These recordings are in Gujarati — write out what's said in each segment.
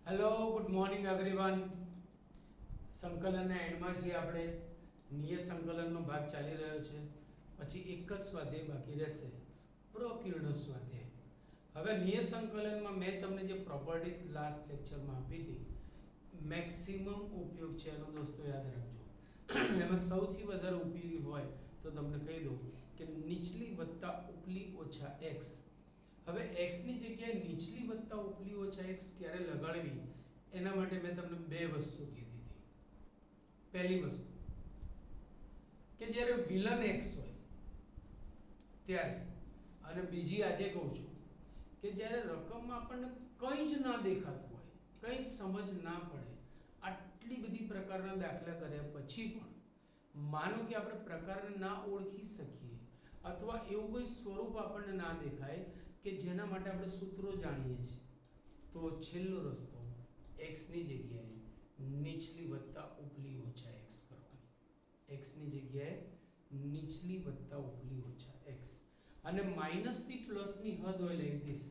Hello good morning everyone. સંકલનના એન્ડમાં જે આપણે નિયત સંકલનનો ભાગ ચાલી રહ્યો છે, પછી એક જ સ્વાધ્યાય બાકી રહેશે, પ્રકીર્ણ સ્વાધ્યાય. હવે નિયત સંકલનમાં મેં તમને જે પ્રોપર્ટીઝ લાસ્ટ લેક્ચરમાં આપી હતી, મેક્સિમમ ઉપયોગ છે એનો દોસ્તો યાદ રાખજો. એમાં સૌથી વધારે ઉપયોગી હોય તો તમને કહી દઉં કે નીચલી વત્તા ઉપલી ઓછા x. હવે x ની જગ્યાએ નીચલી વત્તા ઉપલી ઓછા x ક્યારે લગાડવી એના માટે મેં તમને બે વસ્તુ કીધી હતી. પહેલી વસ્તુ કે જ્યારે વિલન x હોય ત્યારે, અને બીજી આજે કહું છું કે જ્યારે રકમમાં આપણને કંઈ જ ના દેખાતું હોય, કંઈ જ સમજ ના પડે, આટલી બધી પ્રકારના દાખલા કર્યા પછી પણ માનો કે આપણે પ્રકારને ના ઓળખી શકીએ અથવા એવું કોઈ સ્વરૂપ આપણને ના દેખાય કે જેના માટે આપણે સૂત્રો જાણીએ છીએ, તો છેલ્લો રસ્તો x ની જગ્યાએ નીચલી વત્તા ઉપલી ઓછા x કરવાની. x ની જગ્યાએ નીચલી વત્તા ઉપલી ઓછા x, અને માઈનસ થી પ્લસ ની હદ હોય લાઈક ધીસ.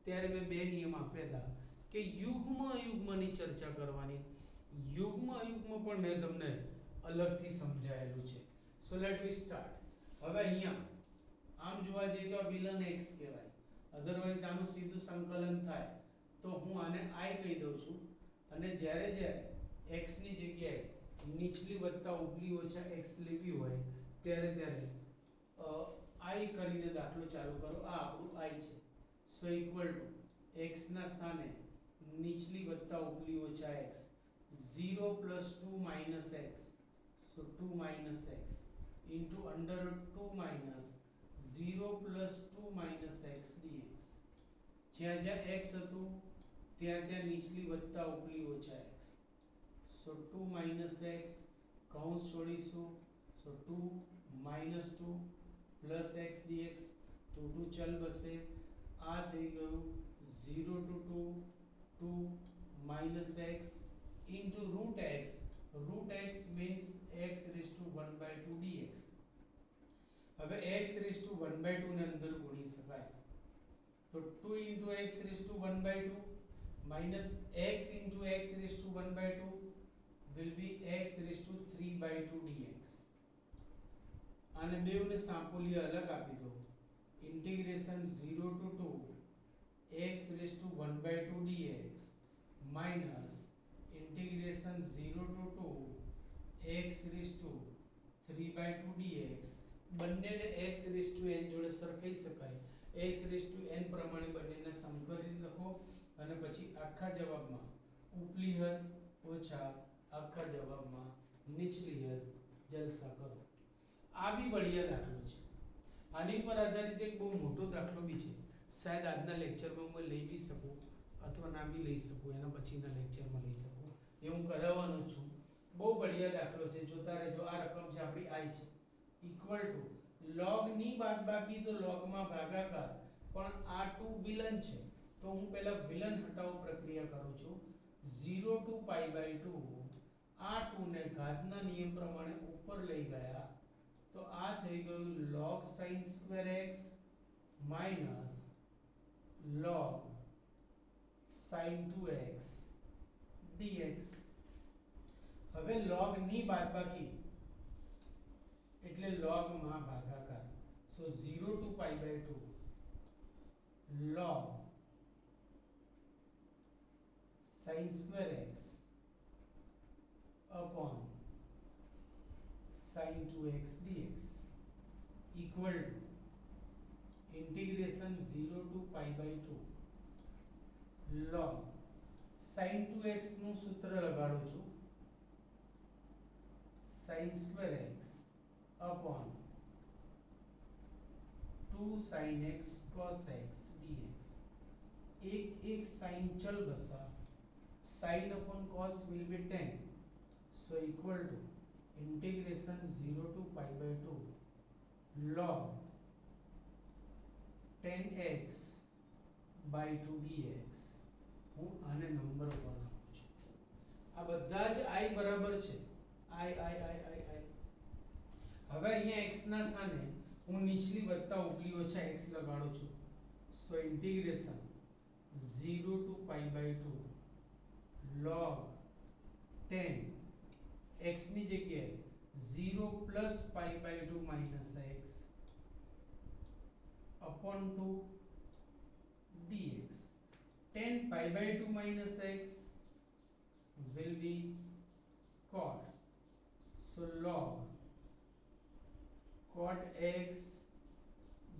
ત્યારે મેં બે નિયમ આપ્યા હતા કે યુગ્મ અયુગ્મની ચર્ચા કરવાની. યુગ્મ અયુગ્મ પણ મેં તમને અલગથી સમજાયેલું છે. સો લેટ વી સ્ટાર્ટ. હવે અહીંયા આમ જોવા જઈએ તો આ વિલન x કહેવાય, અધરવાઇઝ આનું સીધું સંકલન થાય તો હું આને i કહી દઉં છું. અને જ્યારે જ્યારે x ની જગ્યાએ નીચલી વત્તા ઉપલી ઓછા x લેવી હોય ત્યારે i કરીને દાખલો ચાલુ કરો. આ આપણું i છે. સો ઇક્વલ ટુ x ના સ્થાને નીચલી વત્તા ઉપલી ઓછા x, 0 2 minus x, so 2 minus x into under root 2 minus 0 2 minus x dx. જ્યાં જ્યાં x હતું ત્યાં ત્યાં નીચલી વત્તા ઉપલી ઓછા x, so 2 minus x કૌંસ છોડીશું, so 2 minus 2 plus x dx. 2 2 ચલ બસે, આ થઈ ગયું 0 to 2 2 minus x into root x. root x means x raised to 1 by 2 dx. હવે x raised to 1 by 2 ને અંદર ગુણી શકાય તો 2 into x raised to 1 by 2 minus x into x raised to 1 by 2 will be x raised to 3 by 2 dx. આને બેવને સાંપોલી અલગ આપી દો. integration 0 to 2 x raised to 1 by 2 dx minus integration 0 to 2 x raised to 3 by 2 dx. બંનેને x raised to n જોડે સરખાઈ શકાય. x raised to n પ્રમાણે બંનેને સમ કરી લખો અને પછી આખા જવાબમાં ઉપલી હદ ઓછા આખા જવાબમાં નીચલી હદ જલસા કરો. આ બી બઢિયા દાખલો છે. આની પર આધારિત એક બહુ મોટો દાખલો બી છે, શાયદ આજના લેક્ચરમાં હું લઈ બી શકું અથવા ના બી લઈ શકું, એના પછીના લેક્ચરમાં લઈ શકું, એ હું કરાવવાનો જ છું. બહુ બઢિયા દાખલો છે, જોતા રહેજો. આ રકમ છે આપણી i છે, ઇક્વલ ટુ log ની બાદબાકી તો log માં ભાગાકાર, પણ આ 2 વિલન છે તો હું પહેલા વિલન હટાવો પ્રક્રિયા કરું છું. 0 to pi by 2, આ 2 ને ઘાતના નિયમ પ્રમાણે ઉપર લઈ ગયા તો આ થઈ ગયું log sin square x minus log sin 2x dx. હવે log ની બાદબાકી એટલે log માં ભાગાકાર, so 0 to pi by 2 log sin square x upon sin 2x dx equal to integration 0 to pi by 2 log sin 2x નું સૂત્ર લગાડું છું, sin square x upon 2 sin x cos x dx. एक एक sin चल बसा, sin upon cos will be 10, so equal to integration 0 to pi by 2 log 10x by 2 dx. હું આને નંબર ઉપર નાખું છું. આ બધા જ i બરાબર છે, i. હવે અહીંયા x ના સ્થાને હું નીચલી વત્તા ઉપલી ઓછા x લગાડું છું, so integration 0 to pi by 2 log 10 x ની જગ્યાએ 0 plus pi by 2 minus x upon 2 dx. 10 pi by 2 minus x will be cot. So log cot x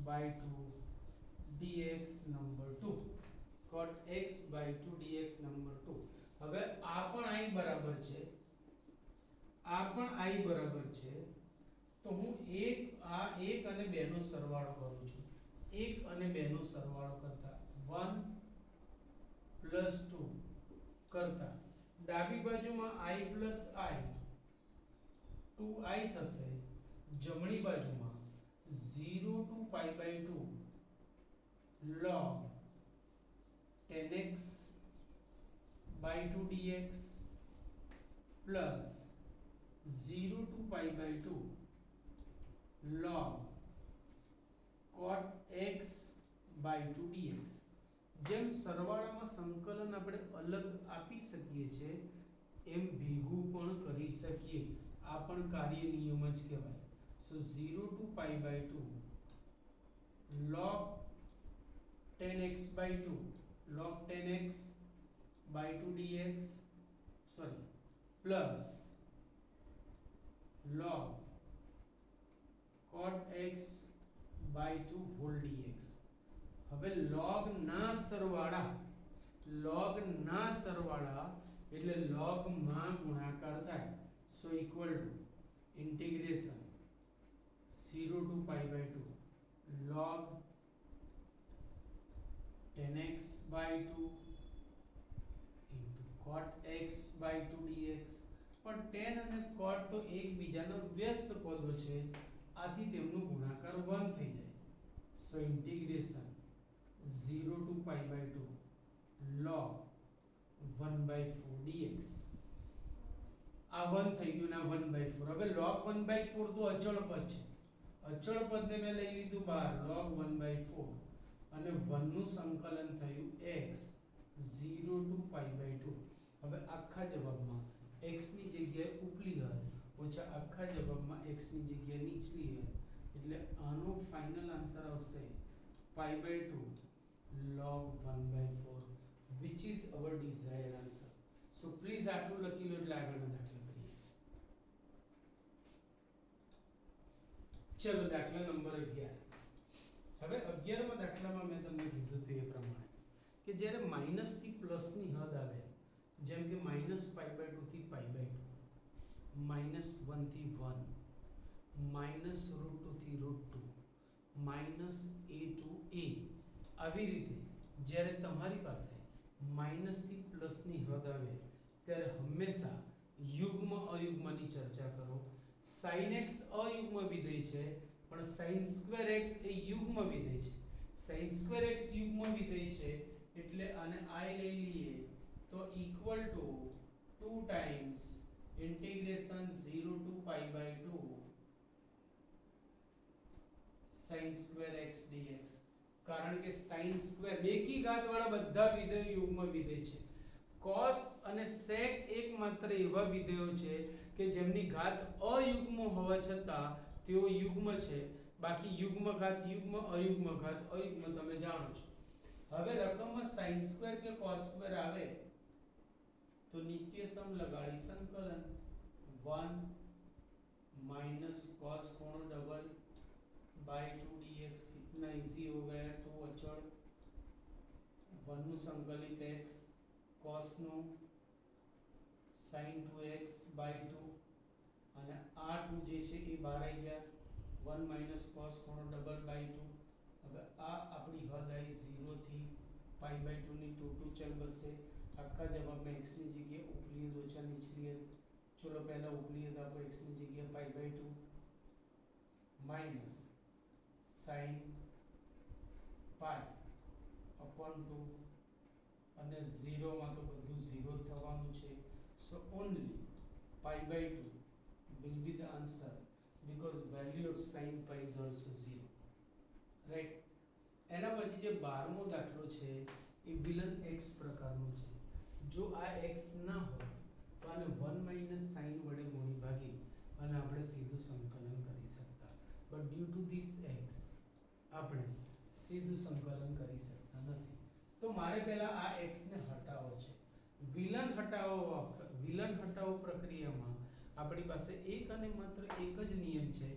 by 2 dx number 2. cot x by 2 dx number 2. હવે આ પણ I બરાબર છે, આ પણ I બરાબર છે, તો હું આ 1 અને 2 નો સરવાળો કરું છું. 1 અને 2 નો સરવાળો કરતા 1 plus 2 કરતા ડાબી બાજુમાં I plus I 2I થશે, જમણી બાજુમાં 0 to pi by 2 log 10x by 2 dx plus 0 to pi by 2 log cot x by 2 dx. જેમ સરવાળામાં સંકલન આપણે અલગ આપી શકીએ છે એમ ભેગું પણ કરી શકીએ. આ પણ કાર્ય નિયમ જ કહેવાય. સો 0 to pi by 2 log 10x by 2 log 10x by 2 dx sorry plus log cot x by 2 whole dx. હવે log ના સરવાળા એટલે log માં ગુણાકાર થાય. So equal to integration 0 to pi by 2 log 10x by 2 into cot x by 2 dx. પણ tan અને cot તો એકબીજાના વ્યસ્ત પદો છે, આથી તેમનો ગુણાકાર 1 થઈ જાય. So integration 0 to pi by 2 log 1 by 4 dx. આ 1 થઈ ગયું ને 1 by 4. હવે log 1 by 4 તો અચળ પદ છે, અચળ પદને મેં લઈ લીધું બહાર log 1 by 4 અને 1 નું સંકલન થયું x 0 to pi by 2. હવે આખા જવાબમાં x ની જગ્યાએ ઉપલી હદ ઓછા આખા જવાબમાં x ની જગ્યાએ નીચલી હદ, એટલે આનો ફાઇનલ આન્સર આવશે pi by 2 log 1 by 4 which is our desired answer. So please આટલું લખી લો એટલે આગળનો દાખલો કરીએ. ચલો દાખલા નંબર 11. હવે 11મા દાખલામાં મેં તમને કીધું હતું એ પ્રમાણે કે જ્યારે માઈનસ થી પ્લસ ની હદ આવે, જેમ કે -pi by 2 થી pi by 2, -1 થી 1, -√2 થી √2, -a to a, આવી રીતે જ્યારે તમારી પાસે માઈનસ થી પ્લસ ની હદ આવે ત્યારે હંમેશા યુગ્મ અયુગ્મની ચર્ચા કરો. sin x અયુગ્મ વિધેય છે પણ sin² x એ યુગ્મ વિધેય છે. sin² x યુગ્મ વિધેય છે એટલે આને I લઈ લઈએ તો equal to 2 times integration 0 to pi by 2 sin² x dx. કારણ કે sin² બેકી ઘાત વાળા બધા વિધેયો યુગ્મ વિધેય છે. cos અને sec એકમાત્ર એવા વિધેયો છે કે જેમની ઘાત અયુગ્મ હોવા છતાં તેઓ યુગ્મ છે. બાકી યુગ્મ ઘાત યુગ્મ, અયુગ્મ ઘાત અયુગ્મ તમે જાણો છો. હવે રકમમાં sin² કે cos² આવે તો નિત્ય સમ લગાડી સંકલન 1 cos कोण डबल by 2 dx. कितना इजी हो गया, 2 अचल 1 નું સંકલિત x cos નું sin 2x by 2 અને આ 2 જે છે એ બહાર આવી ગયા 1 cos કોણ ડબલ by 2. હવે આ આપણી હદ આવી 0 થી pi by 2 ની 2 ચલ બસે. આખા જવાબમાં x ની જગ્યાએ ઉપલી હદ ઓછા નીચલી હદ. ચલો પહેલા ઉપલી હદ આપો, x ની જગ્યાએ pi by 2 minus sin pi upon 2 અને 0 માં તો બધું 0 થવાનું છે. So only pi by 2 will be the answer because value of sin pi is also 0. Right? એના પછી જે 12મો દાખલો છે એ વિલન x પ્રકારનો છે. જો આ x ના હોય તો આને 1 - sin વડે ગુણી ભાગી અને આપણે સીધું સંકલન કરી શકતા, but due to this x આપણે સીધું સંકલન કરી શકતા નથી. તો મારે પહેલા આ x ને હટાવવો છે. વિલન હટાવો પ્રક્રિયામાં આપણી પાસે એક અને માત્ર એક જ નિયમ છે.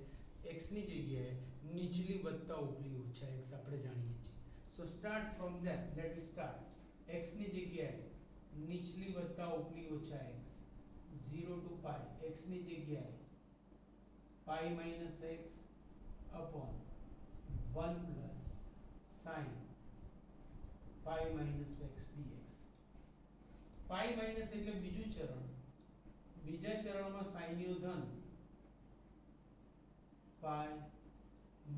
x ની જગ્યાએ નીચલી વત્તા ઉપલી ઓછા x આપણે જાણીએ છીએ. So start from that, let us start. x ની જગ્યાએ નીચલી વત્તા ઉપલી ઓછા x 0 to pi, x ની જગ્યાએ pi minus x upon 1 plus sin pi minus x dx. pi minus એટલે બીજું ચરણ, બીજા ચરણમાં sin યો ધન pi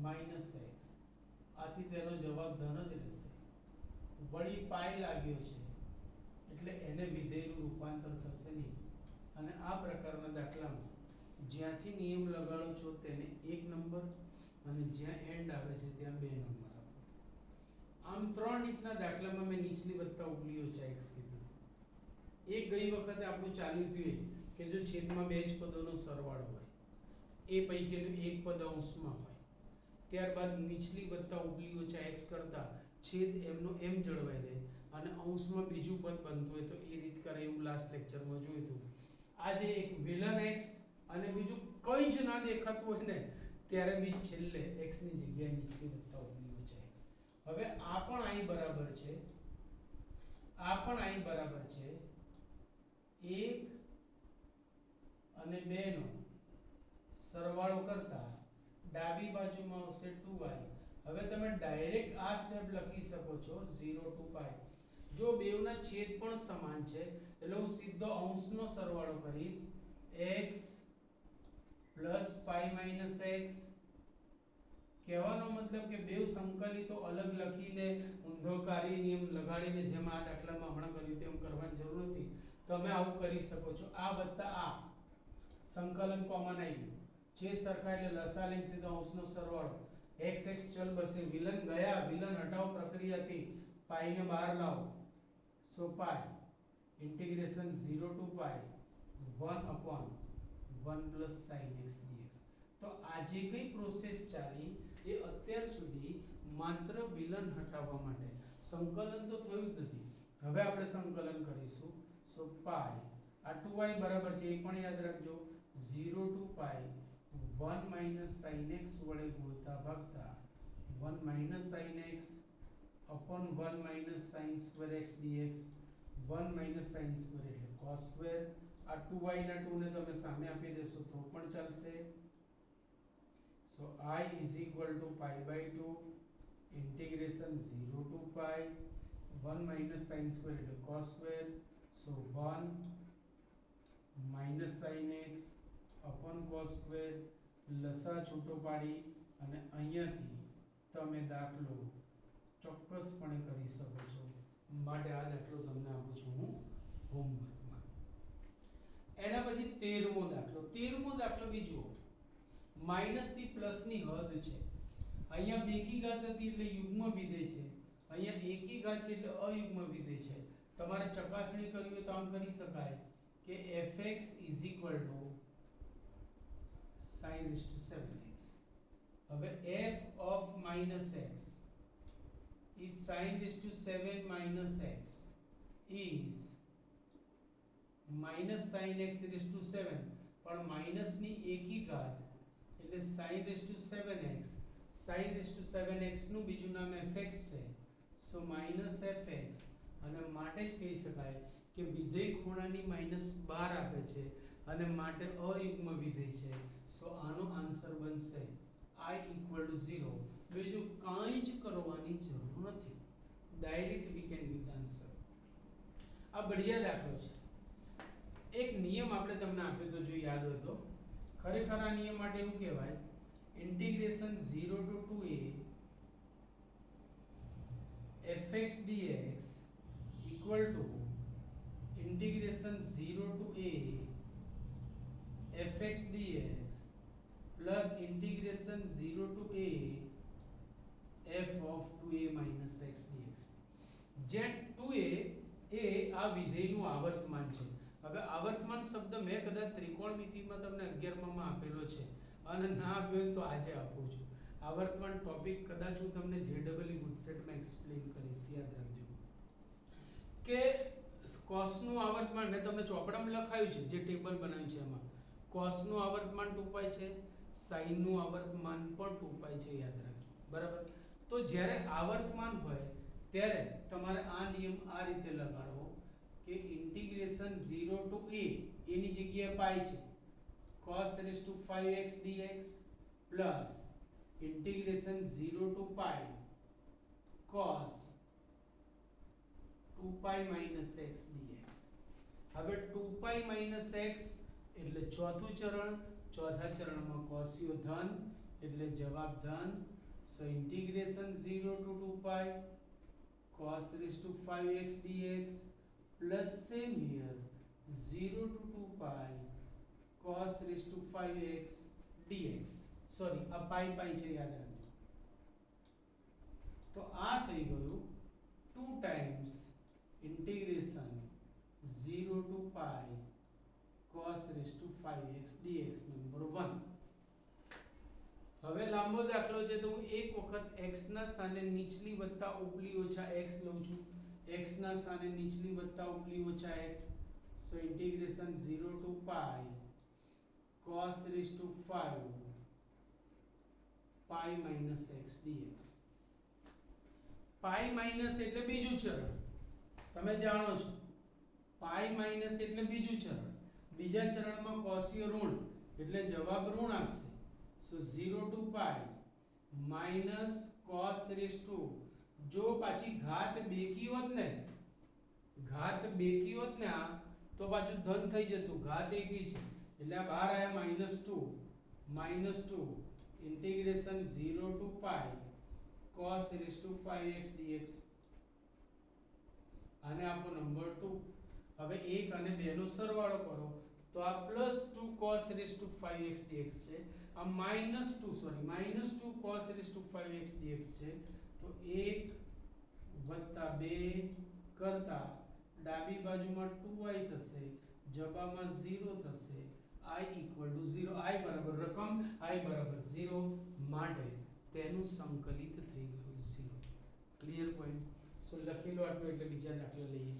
minus x, આથી તેનો જવાબ ધન જ રહેશે. વળી પાઈ લાગ્યો છે એટલે એને વિધેયનું રૂપાંતર થશે નહીં. અને આ પ્રકારના દાખલામાં જ્યાંથી નિયમ લગાડો છો તેને 1 નંબર અને જ્યાં એન્ડ આવે છે ત્યાં 2 નંબર આપો. આમ 3 રીતના દાખલામાં મેં નીચલી વત્તા ઉપલી ઓછા x કીધું. એક ગઈ વખતે આપણું ચાલ્યું હતું કે જો છેદમાં બે જ પદોનો સરવાળો હોય, એ પૈકીનું એક પદ અંશમાં હોય, ત્યારબાદ નીચલી વત્તા ઉપલી ઓછા x કરતા છેદ એમનો એમ જળવાઈ રહે અને અંશમાં બીજું પદ બનતું હોય તો એ રીત કરે, એવું લાસ્ટ લેક્ચરમાં જોયું હતું. આજે એક વિલન x અને બીજું કંઈ જ ના દેખાતું હોય ને ત્યારે બી છેલ્લે x ની જગ્યાએ નીચલી વત્તા ઉપલી ઓછા x. હવે આ પણ અહીં બરાબર છે, આ પણ અહીં બરાબર છે. 1 અને 2 નો સરવાળો કરતા ડાબી બાજુમાં આવશે 2y. હવે તમે ડાયરેક્ટ આ સ્ટેપ લખી શકો છો 0 to pi. જો બેવના છેદ પણ સમાન છે એટલે હું સીધો અંશનો સરવાળો કરીશ x plus pi minus x. કહેવાનો મતલબ કે બેવ સંકલિતો અલગ લખીને ઊંધોકારી નિયમ લગાડીને જેમ આ દાખલામાં હમણાં કર્યું તેમ કરવાની જરૂર નથી. તમે આવું કરી શકો છો. આ વત્તા આ સંકલન કોમન આવી ગયું, છેદ સરખા એટલે લસા લઈને સીધો અંશનો સરવાળો. x x ચલ બસે, વિલન ગયા, વિલન હટાવ પ્રક્રિયાથી પાઈ ને બહાર લાવો. સો પાઈ integration 0 to pi 1 upon 1 plus sin x dx. તો આ જે કઈ પ્રોસેસ ચાલી એ અત્યાર સુધી માત્ર વિલન હટાવવા માટે. સંકલન તો થયું જ નથી. હવે આપણે સંકલન કરીશું. સો પાઈ આ 2y બરાબર છે એ પણ યાદ રાખજો. 0 to pi 1 minus sin x વડે ગુણતા ભાગતા 1 minus sin x upon 1 minus sin square x dx. 1 minus sin square એટલે cos square. આ 2y ના 2 ને તમે સામે આપી દેશો તો પણ ચાલશે. so I is equal to pi by 2 integration 0 to pi 1 minus sin square એટલે cos square. so 1 minus sin x upon cos square. લસા છૂટો પાડી અને અહીંયાથી તમે દાખલો ચોક્કસપણે કરી શકો છો. માટે આ દાખલો તમને આપું છું હું હોમવર્કમાં. એના પછી 13મો દાખલો. 13મો દાખલો બી જુઓ. માઈનસ થી પ્લસ ની હદ છે. અહીંયા બેકી ઘાત હતી એટલે યુગ્મ વિધેય છે, અહીંયા એકી ઘાત છે એટલે અયુગ્મ વિધેય છે. તમારે ચકાસણી કરવી હોય તો આમ કરી શકાય કે fx is equal to sin raised to 7x. હવે f of minus x is sin raised to 7 minus x is minus sin x raised to 7, પણ માઈનસ ની એકી ઘાત એટલે sin raised to 7x. sin raised to 7x નું બીજું નામ fx છે. સો minus fx અને માટે જ કહી શકાય કે વિધેય ખૂણાની -12 આપે છે અને માટે અયુગ્મ વિધેય છે. સો આનો આન્સર બનશે I equal to 0. બીજું કાંઈ જ કરવાની જરૂર નથી. Direct we can give the answer. આ બઢિયા દાખલો છે. એક નિયમ આપણે તમને આપ્યો તો જો યાદ હોય તો. ખરેખર આ નિયમ માટે એવું કહેવાય integration 0 to 2a fx dx equal to integration 0 to a fx dx plus integration 0 to a f of 2a minus x dx. જ્યાં 2a એ આ વિધેયનું આવર્તમાન છે. હવે આવર્તમાન શબ્દ મેં કદાચ ત્રિકોણમિતિમાં તમને 11મા માં આપેલો છે અને ના આપ્યો હોય તો આજે આપું છું. આવર્તમાન ટોપિક કદાચ હું તમને જેડબલઈ ગુજસેટમાં એક્સપ્લેન કરીશ, યાદ રાખજો કે cos નું આવર્તમાન મેં તમને ચોપડામાં લખાયું છે, જે ટેબલ બનાવ્યું છે એમાં cos નું આવર્તમાન 2π છે, sin નું આવર્તમાન પણ 2π છે, યાદ રાખજો. બરાબર. તો જ્યારે આવર્તમાન હોય ત્યારે તમારે આ નિયમ આ રીતે લગાડવો કે ઇન્ટિગ્રેશન 0 ટુ a એની જગ્યાએ પાઈ છે cos 5x dx plus integration 0 to pi cos 2π x dx. હવે 2π x એટલે ચોથું ચરણ, ચોથા ચરણમાં કોસ્યો ધન એટલે જવાબ ધન. સો integration 0 two 2π cos 5x dx plus same here 0 to 2π cos 5x dx. Sorry આ પાઈ પાઈ છે, યાદ રાખજો. તો આ થઈ ગયું 2 times integration 0 to pi cos 5x dx number 1. હવે લાંબો દાખલો છે તો હું એક વખત x ના સ્થાને નીચલી વત્તા ઉપલી ઓછા x લઉં છું. x ના સ્થાને નીચલી વત્તા ઉપલી ઓછા x. So integration 0 to pi cos 5 pi minus x dx. Pi minus એટલે બીજું ચરણ, તમે જાણો છો. પાઈ માઈનસ એટલે બીજું ચરણ. બીજા ચરણમાં કોસીય ઋણ એટલે જવાબ ઋણ આવશે. સો 0 ટુ પાઈ માઈનસ cos જો પાછી ઘાત બેકી હોત ને, ઘાત બેકી હોત ને આ તો પાછું ધન થઈ જતું. ઘાત એકી છે એટલે આ બહાર આયા -2 integration 0 to pi cos 5x dx. આને આપો નંબર 2. હવે 1 અને 2 નો સરવાળો કરો તો આ +2 cos 5x dx છે, આ -2 cos 5x dx છે. તો 1 2 કરતા ડાબી બાજુમાં 2i થશે, જબામાં 0 થશે. i = 0, i બરાબર રકમ, i બરાબર 0 માટે તેનું સંકલિત થઈ ગયું 0. Clear point. સો લખી લો આટલું એટલે બીજા દાખલા લઈએ.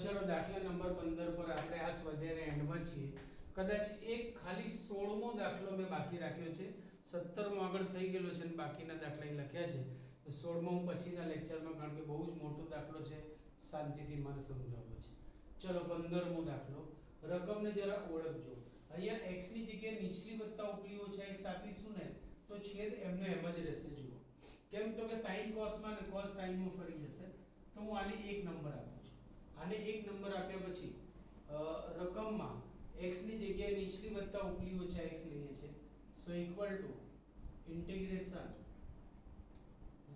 ચલો દાખલા નંબર 15 પર આપણે આ સ્વાધ્યાયના એન્ડમાં છીએ. કદાચ એક ખાલી 16મો દાખલો મેં બાકી રાખ્યો છે. 17મો આગળ થઈ ગયેલો છે અને બાકીના દાખલા લખ્યા છે. 16મો હું પછીના લેક્ચરમાં, કારણ કે બહુ જ મોટો દાખલો છે, શાંતિથી મારે સમજાવવો છે. ચલો 15મો દાખલો. રકમને જરા ઓળખજો. અહીંયા x ની જગ્યાએ નીચલી વત્તા ઉપલી ઓછા x આપીશું ને તો છેદ એમનો એમ જ રહેશે. જુઓ કેમ, તો કે sin cos માં અને cos sin માં ફરી જશે. તો હું આને 1 નંબર આપું છું. આને 1 નંબર આપ્યા પછી રકમમાં x ની જગ્યાએ નીચલી વત્તા ઉપલી ઓછા x લઈએ છે. So equal to integration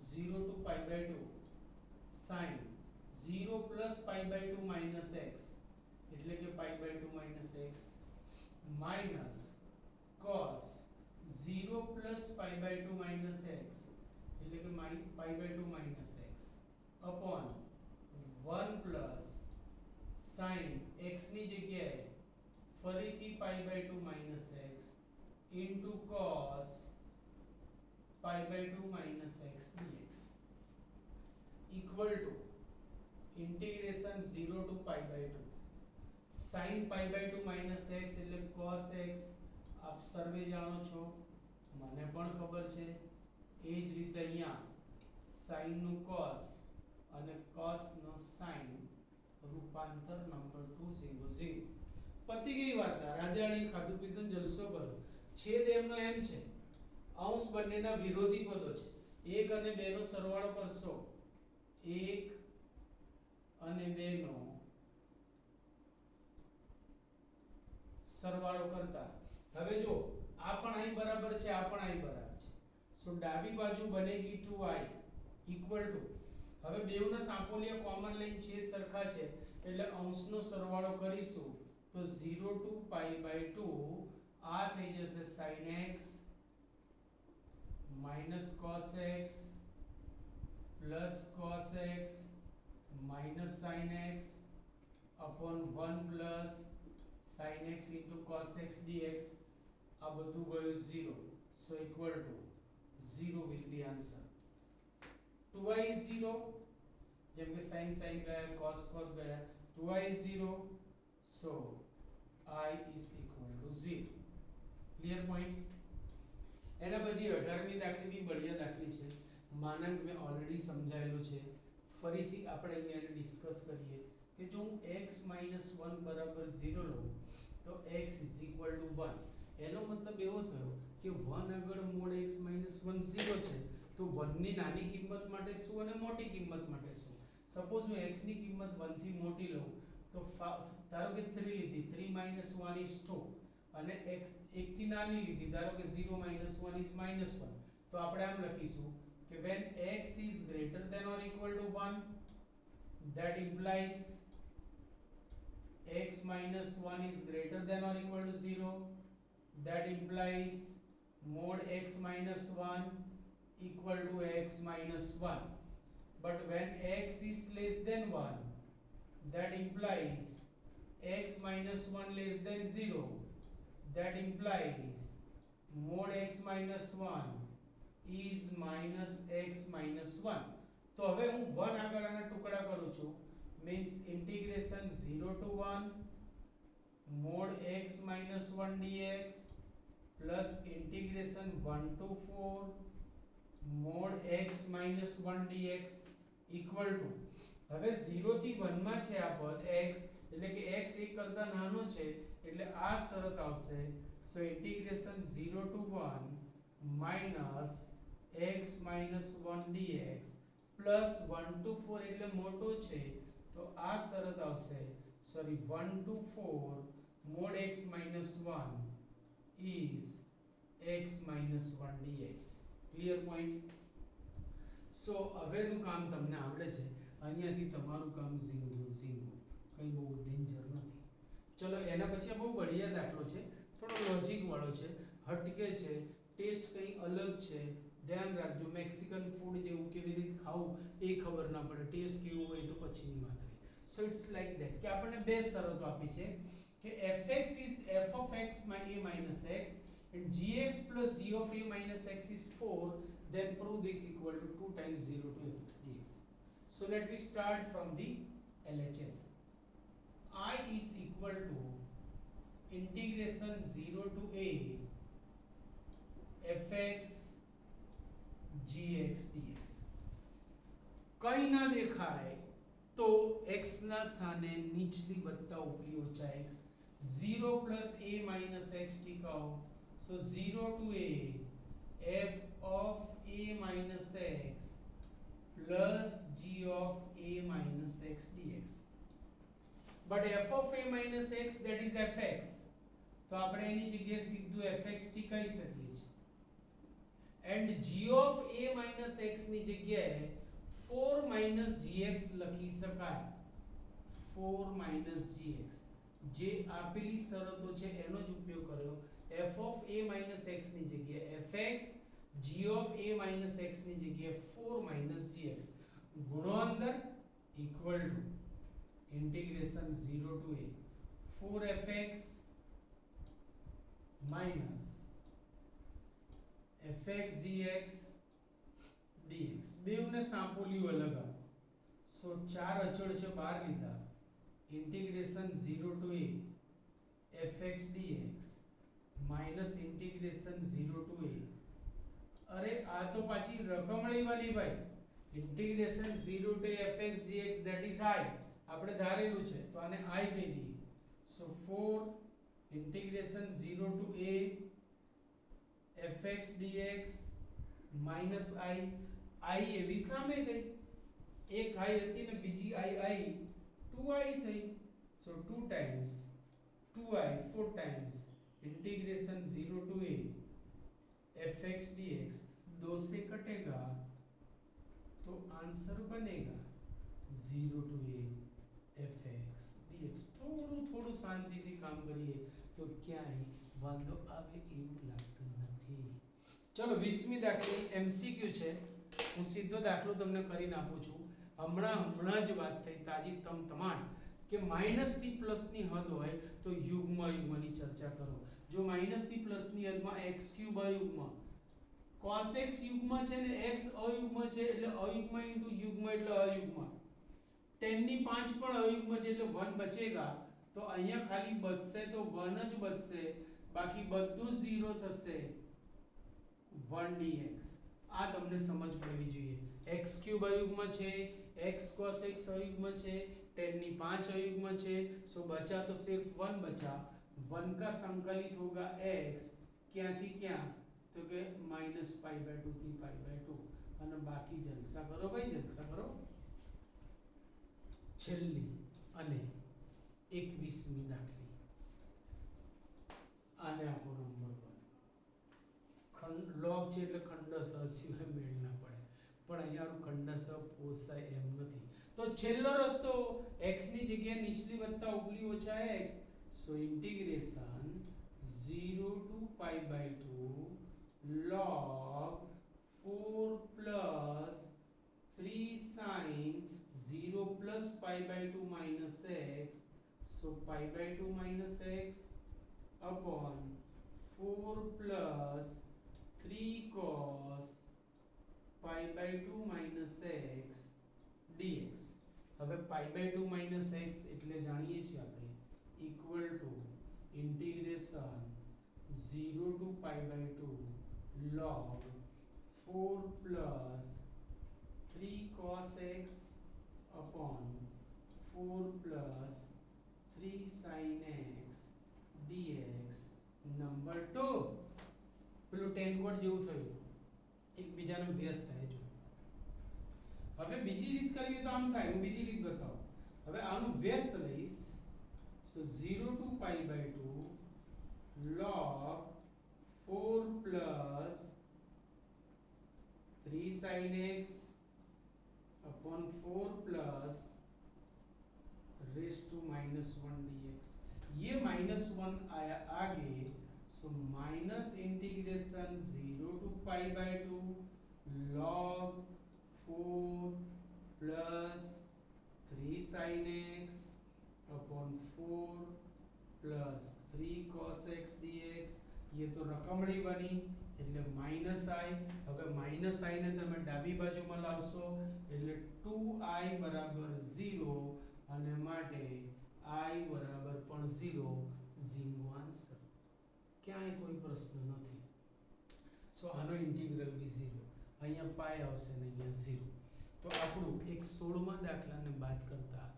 0 to pi by 2 sin 0 plus pi by 2 minus x એટલે કે pi by 2 minus x minus cos 0 plus pi by 2 minus x એટલે કે pi by 2 minus x upon 1 plus sin x ની જગ્યાએ ફરીથી pi by 2 minus x into cos pi by 2 minus x dx equal to integration 0 to pi by 2 sin pi by 2 minus x એટલે cos x. આપ સર્વે જાણો છો, મને પણ ખબર છે. એ જ રીતે અહીંયા sin નું cos અને cos નો sin રૂપાંતર નંબર 2 0 0. પતી ગઈ વાર્તા. રાજાણી ખાધું પીધું જલસો કરો. છેદ એમનો એમ છે, અંશ બંનેના વિરોધી પદો છે. 1 અને 2 નો સરવાળો કરશો, 1 અને 2 નો સરવાળો કરતા હવે જો આ પણ i બરાબર છે, આ પણ i બરાબર છે. સો ડાબી બાજુ બનેગી 2i ઇક્વલ ટુ, હવે બેવના સાપોલિયા કોમન લઈને છેદ સરખા છે એટલે અંશનો સરવાળો કરીશું તો 0 to pi by 2 આ થઈ જશે sin x minus cos x plus cos x minus sin x upon 1 plus sin x into cos x dx આ બધું ગયું 0 so equal to 0 will be answer 2i is 0 જેમ કે sin ગયા cos ગયા 2i is 0 so I is equal to 0 clear point એના પછી 18મી દાખલી બી બઢિયા દાખલી છે માનાંક મેં ઓલરેડી સમજાયેલું છે ફરીથી આપણે અહીંયા ડિસ્કસ કરીએ કે જો હું x 1 બરાબર 0 લઉં તો x is equal to 1 એનો મતલબ એવો થયો કે 1 આગળ mod x 1 0 છે તો 1 ની નાની કિંમત માટે શું અને મોટી કિંમત માટે શું સપોઝ હું x ની કિંમત 1 થી મોટી લઉં તો ધારો કે 3 લીધી 3 1 is 2 અને x 1 થી નાની લીધી ધારો કે 0 1 is -1 તો આપણે આમ લખીશું કે when x is greater than or equal to 1 that implies x minus 1 is greater than or equal to 0 that implies mod x minus 1 equal to x minus 1 but when x is less than 1 that implies x minus 1 less than 0 that implies mod x minus 1 is minus x minus 1 તો હવે હું 1 આગળના ટુકડા કરું છું means integration 0 to 1 mod x minus 1 dx plus integration 1 to 4 mod x minus 1 dx equal to હવે 0 થી 1 માં છે આ પદ x એટલે કે x 1 કરતા નાનો છે એટલે આ શરત આવશે so integration 0 to 1 minus x minus 1 dx plus 1 to 4 એટલે મોટો છે તો આ શરત આવશે sorry 1 to 4 mod x minus 1 is x minus 1 dx clear point so હવેનું કામ તમને આવડે છે અહીંયાથી તમારું કામ ઝીંગું કઈ બહુ ડેન્જર નથી ચલો એના પછી આ બહુ બઢિયા દાખલો છે થોડો લોજિક વાળો છે હટકે છે ટેસ્ટ કઈ અલગ છે ધ્યાન રાખજો મેક્સિકન ફૂડ જેવું કેવી રીતે ખાવું એ ખબર ના પડે ટેસ્ટ કેવું હોય તો પછીની વાત રહી સો ઇટ્સ લાઈક ધેટ કે આપણને બે શરતો આપી છે કે fx is f of x a minus x and gx plus g of a minus x is 4 then prove this equal to 2 times 0 to fx dx so let me start from the LHS I is equal to integration 0 to a fx gx dx કઈ ના દેખાય તો x ના સ્થાને નીચલી વત્તા ઉપલી ઓછા x 0 plus a minus x ટીકાઓ so 0 to a f of a minus x plus g of a minus x dx but f of a minus x that is fx તો આપણે એની જગ્યાએ સીધું fx ટીકાઈ શકીએ છીએ and g of a minus x ની જગ્યાએ 4 minus gx લખી શકાય 4 minus gx જે આપેલી શરતો છે એનો જ ઉપયોગ કર્યો f of a minus x ની જગ્યાએ fx g of a minus x ની જગ્યાએ 4 minus gx ગુણો અંદર equal to integration 0 to a 4fx minus fx gx dx બેવને સાંપોલિયું અલગ આપો સો ચાર અચળ છે બહાર લીધા integration 0 to a fx dx minus integration 0 to a અરે આ તો પાછી રકમ લેવાની ભાઈ integration 0 to fx dx that is I આપણે ધારેલું છે તો આને I કહી દઈએ so 4 integration 0 to a fx dx minus I એવી સામે ગઈ એક I હતી ને બીજી I 2I થઈ so 2 times 2I 4 times integration 0 to a fx dx 2 से कटेगा तो आंसर बनेगा 0 to a fx dx થોડું થોડું શાંતિથી કામ કરીએ તો ક્યાંય વાંધો આવે એવું લાગતું નથી ચલો 20મી દાખલી MCQ છે હું સીધો દાખલો તમને કરીને આપું છું હમણાં જ વાત થઈ તાજી તમતમાટ કે માઈનસ થી પ્લસ ની હદ હોય તો યુગ્મની ચર્ચા કરો. જો માઈનસ થી પ્લસ ની હદમાં x³ અયુગ્મ, cos x યુગ્મ છે ને x અયુગ્મ છે એટલે અયુગ્મ ઇન્ટુ યુગ્મ એટલે અયુગ્મ, tan ની 5 પણ અયુગ્મ છે એટલે 1 બચેગા, તો અહીંયા ખાલી બચશે તો 1 જ બચશે, બાકી બધું 0 થશે. 1 dx આ તમને સમજ પડવી જોઈએ. x³ અયુગ્મ છે, x cos x अयुग्म છે, tan ની 5 अयुग्म છે, सो बचा तो सिर्फ 1 बचा. 1 का संकलित होगा x, ક્યાંથી ક્યાં તો કે -π/2 થી π/2 અને બાકી જલસા કરો ભાઈ, જલસા કરો. છેલ્લી અને 21મી દાખલી, આને આપો નંબર 1. ખંડ log છે એટલે ખંડશ સિવાય મેળ ના પડે, પણ અહીંયા ખંડશ પોસાય એમ નથી. તો છેલ્લો રસ્તો x ની જગ્યાએ નીચલી વત્તા ઉપલી ઓછા x, so integration 0 to π/2 log 4 plus 3 sin 0 plus π/2 minus x, so π/2 minus x upon 4 plus 3 cos π/2 minus x dx. હવે π/2 minus x એટલે જાણીએ છીએ આપણે equal to integration 0 to π/2 log 4 plus 3 cos x upon 4 plus 3 sin x dx. Number 2 પેલું tan કોડ જેવું થયું, એકબીજાને વ્યસ્ત થાય જો. હવે બીજી રીત કરીએ તો આમ થાય, હું બીજી રીત બતાવું. હવે આનું વ્યસ્ત લઈશ, so 0 to π/2 log 4 plus 3 sin x upon 4 plus raised to -1 dx. ये -1 आया आगे, so minus integration 0 to π/2 log 4 plus 3 sin x upon 4 plus 3 cos x dx. ये तो રકમડી બની એટલે માઈનસ i. હવે માઈનસ i ને તમે ડાબી બાજુમાં લાવશો એટલે 2i બરાબર 0 અને માટે i બરાબર પણ 0, ઝીરો આન્સર. ક્યાંય કોઈ પ્રશ્ન નથી. સો આનો ઇન્ટિગ્રલ બી 0, અહીંયા પાઈ આવશે ને અહીંયા 0. તો આપણું 116મા દાખલાને બાદ કરતા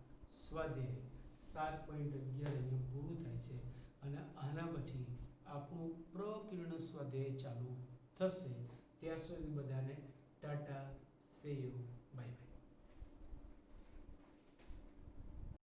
સ્વાધ્યાય 7.11 અહીંયા પૂરું થાય છે અને આના પછી આપણું પ્રકીર્ણ સ્વાધ્યાય ચાલુ થશે. ત્યાં સુધી બધાને ટાટા, સે યુ, બાય બાય.